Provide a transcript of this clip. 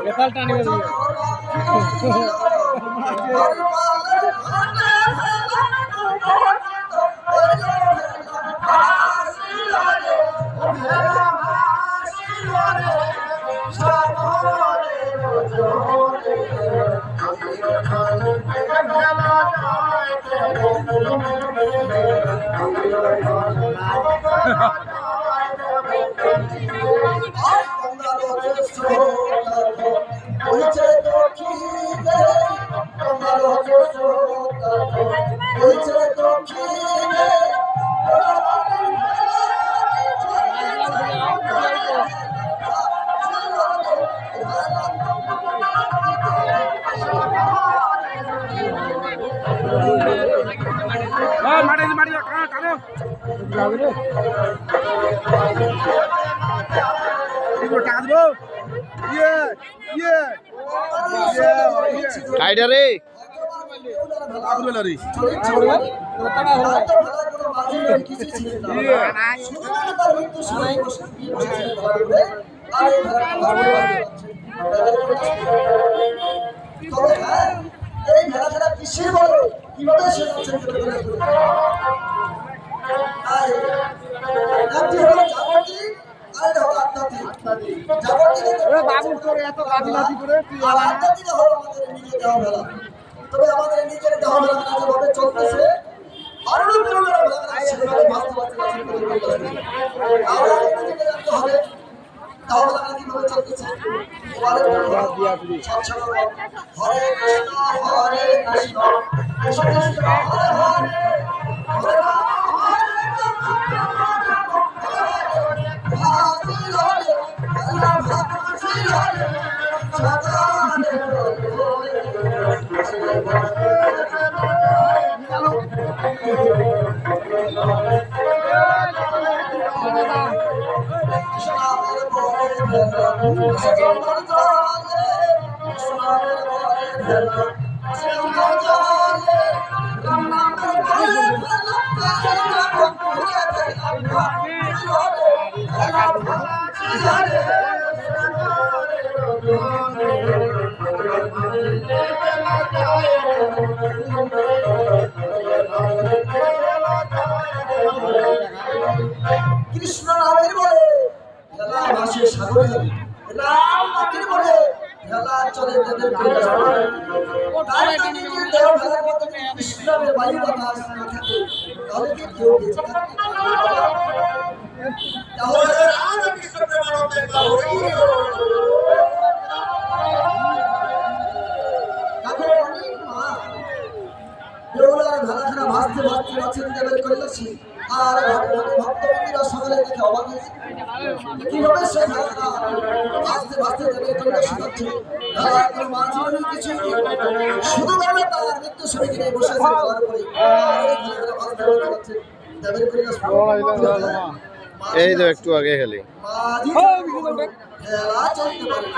বেতাল টানি কাইডারে এই মেলাটা কিসের বলো কিভাবে সে তবে আমাদের নিজের দেওয়া মেলা যেভাবে চলতেছে কিভাবে চলতেছে হরে কৃষ্ণ হরে কৃষ্ণ কৃষ্ণ কৃষ্ণ হরে হরে হরে কৃষ্ণ নামের বলে খেলা ভাসে সাগরে রাম নামের বলে খেলা চলে তাদের কৃষ্ণের বায়ু বাতাস না থাকে তাহলে কি কেউ বেঁচে থাকতে তাহলে রামকৃষ্ণ প্রেমানন্দে ভাসতে ভাসতে বাঁচেন দেবের কৈলাসী আর ভক্তবৃন্দরা সকালে দেখে অবাক হয়েছে কিভাবে সে ভাসতে ভাসতে দেবের কৈলাসী যাচ্ছে কোনো মাঝে কিছু শুধু বেলা তার মৃত্যু সবাইকে নিয়ে বসে আছে বলার পরে দেবের কৈলাস এই তো একটু আগে খালি খেলা চলতে পারে